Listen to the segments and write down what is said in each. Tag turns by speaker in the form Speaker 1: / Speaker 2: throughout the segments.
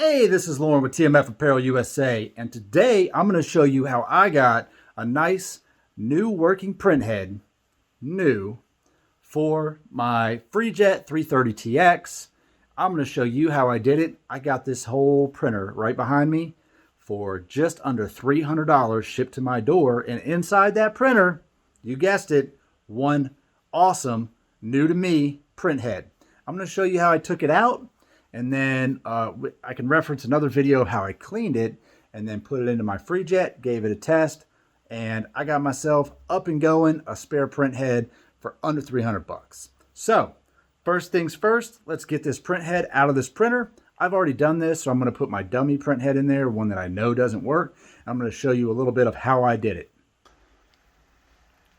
Speaker 1: Hey, this is Lauren with TMF Apparel USA, and today I'm going to show you how I got a nice new working print head, new, for my Freejet 330TX. I'm going to show you how I did it. I got this whole printer right behind me for just under $300 shipped to my door, and inside that printer, you guessed it, one awesome, new to me print head. I'm going to show you how I took it out, and then I can reference another video of how I cleaned it and then put it into my Freejet, gave it a test, and I got myself up and going, a spare print head for under 300 bucks. So first things first, let's get this print head out of this printer. I've already done this, so I'm going to put my dummy print head in there, one that I know doesn't work. I'm going to show you a little bit of how I did it.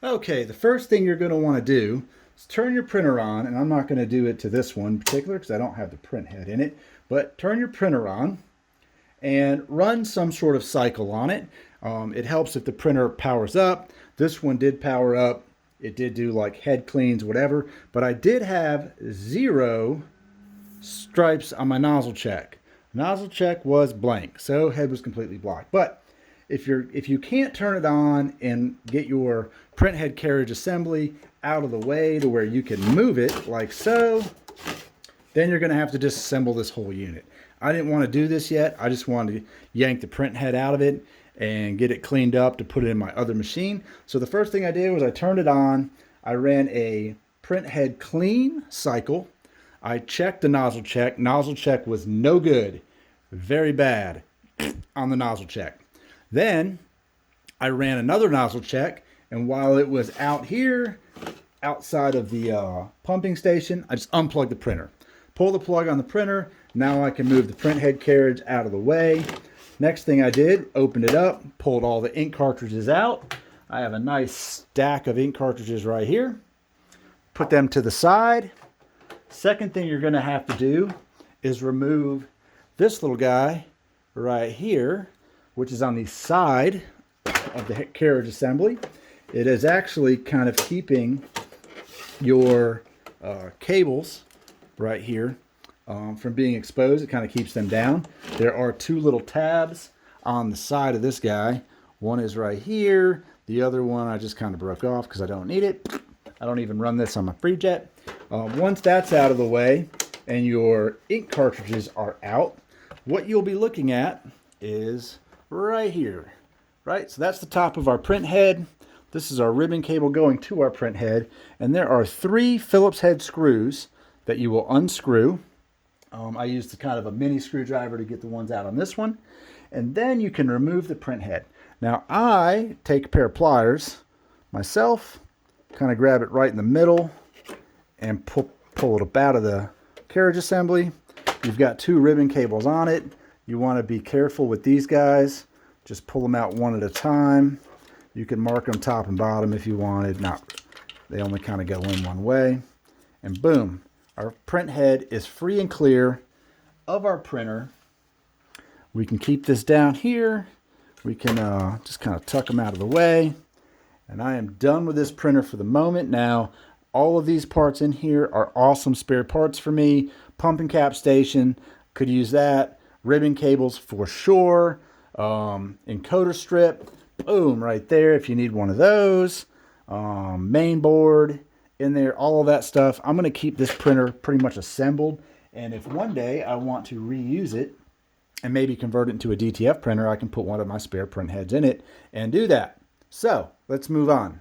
Speaker 1: Okay, the first thing you're going to want to do is turn your printer on, and I'm not going to do it to this one in particular because I don't have the print head in it, but turn your printer on and run some sort of cycle on it. It helps if the printer powers up. This one did power up. It did do like head cleans, whatever, but I did have 0 stripes on my nozzle check. Nozzle check was blank, so head was completely blocked. But if you can't turn it on and get your print head carriage assembly out of the way to where you can move it like so, then you're going to have to disassemble this whole unit. I didn't want to do this yet. I just wanted to yank the print head out of it and get it cleaned up to put it in my other machine. So the first thing I did was I turned it on. I ran a print head clean cycle. I checked the nozzle check. Nozzle check was no good. Very bad on the nozzle check. Then I ran another nozzle check, and while it was out here, outside of the pumping station, I just unplugged the printer. Pull the plug on the printer. Now I can move the print head carriage out of the way. Next thing I did, opened it up, pulled all the ink cartridges out. I have a nice stack of ink cartridges right here. Put them to the side. Second thing you're going to have to do is remove this little guy right here, which is on the side of the carriage assembly. It is actually kind of keeping your cables right here from being exposed. It kind of keeps them down. There are 2 little tabs on the side of this guy. One is right here. The other one I just kind of broke off because I don't need it. I don't even run this on my Freejet. Once that's out of the way and your ink cartridges are out, what you'll be looking at is right here, right? So that's the top of our print head. This is our ribbon cable going to our print head, and there are 3 Phillips head screws that you will unscrew. I used kind of a mini screwdriver to get the ones out on this one, and then you can remove the print head. Now I take a pair of pliers myself, kind of grab it right in the middle and pull it up out of the carriage assembly. You've got 2 ribbon cables on it. You want to be careful with these guys. Just pull them out one at a time. You can mark them top and bottom if you wanted. No, they only kind of go in one way. And boom, our print head is free and clear of our printer. We can keep this down here. We can just kind of tuck them out of the way. And I am done with this printer for the moment. Now, all of these parts in here are awesome spare parts for me. Pumping cap station, could use that. Ribbon cables for sure. Encoder strip, boom, right there if you need one of those. Main board in there, all of that stuff. I'm going to keep this printer pretty much assembled, and if one day I want to reuse it and maybe convert it into a DTF printer, I can put one of my spare print heads in it and do that. So let's move on.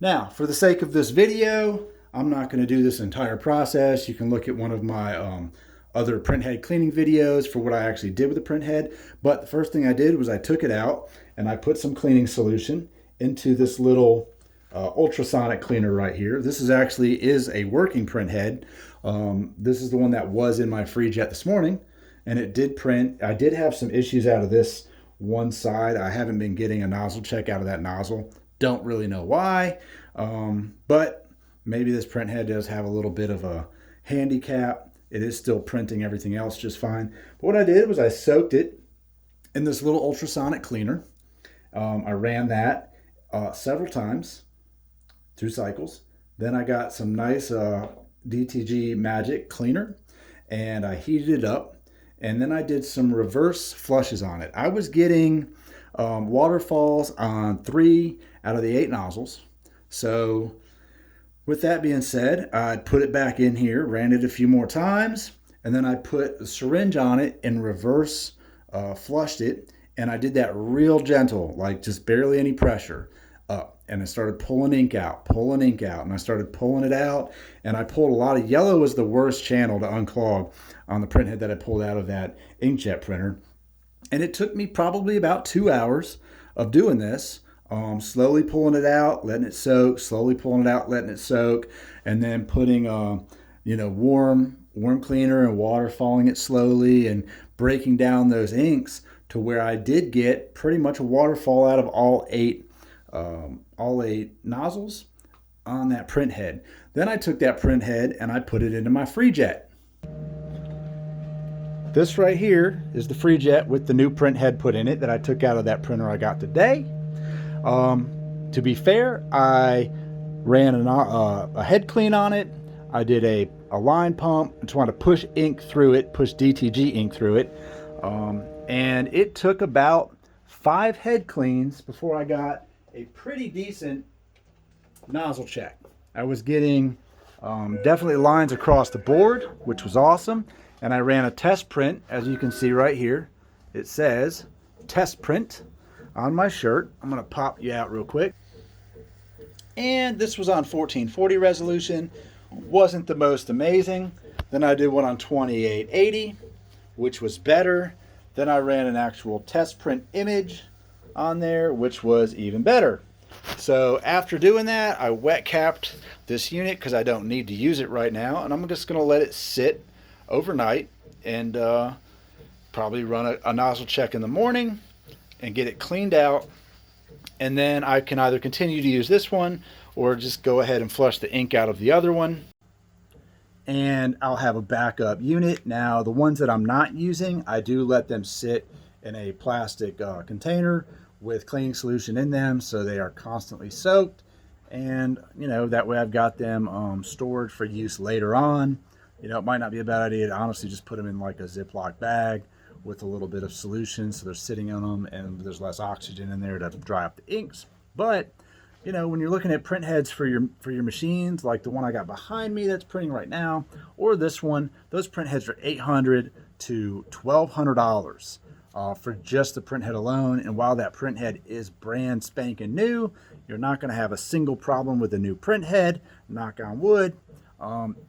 Speaker 1: Now, for the sake of this video, I'm not going to do this entire process. You can look at one of my other print head cleaning videos for what I actually did with the print head. But the first thing I did was I took it out and I put some cleaning solution into this little ultrasonic cleaner right here. This is a working print head. This is the one that was in my Freejet this morning, and it did print. I did have some issues out of this one side. I haven't been getting a nozzle check out of that nozzle. Don't really know why, but maybe this print head does have a little bit of a handicap. It is still printing everything else just fine. But what I did was I soaked it in this little ultrasonic cleaner. I ran that several times, 2 cycles. Then I got some nice DTG Magic cleaner, and I heated it up. and then I did some reverse flushes on it. I was getting waterfalls on 3 out of the 8 nozzles. So with that being said, I put it back in here, ran it a few more times, and then I put the syringe on it and reverse flushed it. And I did that real gentle, like just barely any pressure up. And I started pulling ink out, and I started pulling it out. And I pulled a lot of yellow. Was the worst channel to unclog on the printhead that I pulled out of that inkjet printer. And it took me probably about 2 hours of doing this. Slowly pulling it out, letting it soak, slowly pulling it out, letting it soak, and then putting warm cleaner and water falling it slowly and breaking down those inks to where I did get pretty much a waterfall out of all eight nozzles on that print head. Then I took that print head and I put it into my Freejet. This right here is the Freejet with the new print head put in it that I took out of that printer I got today. To be fair, I ran a head clean on it. I did a line pump. I just wanted to push ink through it, push DTG ink through it. And it took about 5 head cleans before I got a pretty decent nozzle check. I was getting definitely lines across the board, which was awesome. And I ran a test print, as you can see right here. It says test print on my shirt. I'm going to pop you out real quick. And this was on 1440 resolution. Wasn't the most amazing. Then I did one on 2880, which was better. Then I ran an actual test print image on there, which was even better. So after doing that, I wet capped this unit because I don't need to use it right now. And I'm just going to let it sit overnight and probably run a nozzle check in the morning and get it cleaned out, and then I can either continue to use this one or just go ahead and flush the ink out of the other one, and I'll have a backup unit. Now the ones that I'm not using, I do let them sit in a plastic container with cleaning solution in them so they are constantly soaked, and that way I've got them stored for use later on. It might not be a bad idea to honestly just put them in like a Ziploc bag with a little bit of solution so they're sitting on them and there's less oxygen in there to dry up the inks. But when you're looking at print heads for your machines, like the one I got behind me that's printing right now, or this one, those print heads are $800 to $1,200 for just the print head alone. And while that print head is brand spanking new, you're not going to have a single problem with a new print head, knock on wood.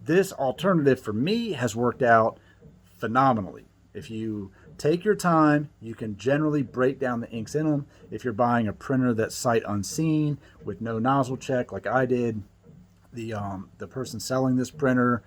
Speaker 1: This alternative for me has worked out phenomenally. If you take your time, you can generally break down the inks in them. If you're buying a printer that's sight unseen with no nozzle check like I did, the person selling this printer,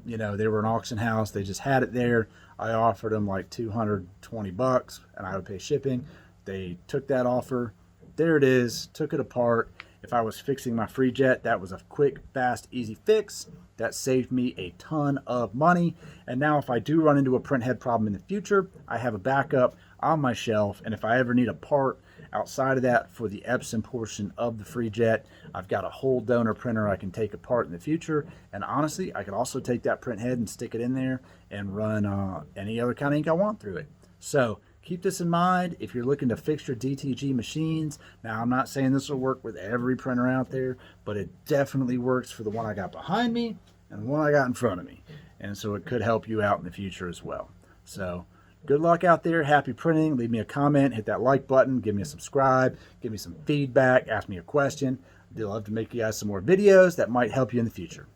Speaker 1: they were an auction house. They just had it there. I offered them like $220 and I would pay shipping. They took that offer. There it is, took it apart. If I was fixing my Freejet, that was a quick, fast, easy fix. That saved me a ton of money. And now if I do run into a print head problem in the future, I have a backup on my shelf. And if I ever need a part outside of that for the Epson portion of the Freejet, I've got a whole donor printer I can take apart in the future. And honestly, I could also take that print head and stick it in there and run any other kind of ink I want through it. So keep this in mind if you're looking to fix your DTG machines. Now, I'm not saying this will work with every printer out there, but it definitely works for the one I got behind me and the one I got in front of me. And so it could help you out in the future as well. So good luck out there. Happy printing. Leave me a comment, hit that like button, give me a subscribe, give me some feedback, ask me a question. I'd love to make you guys some more videos that might help you in the future.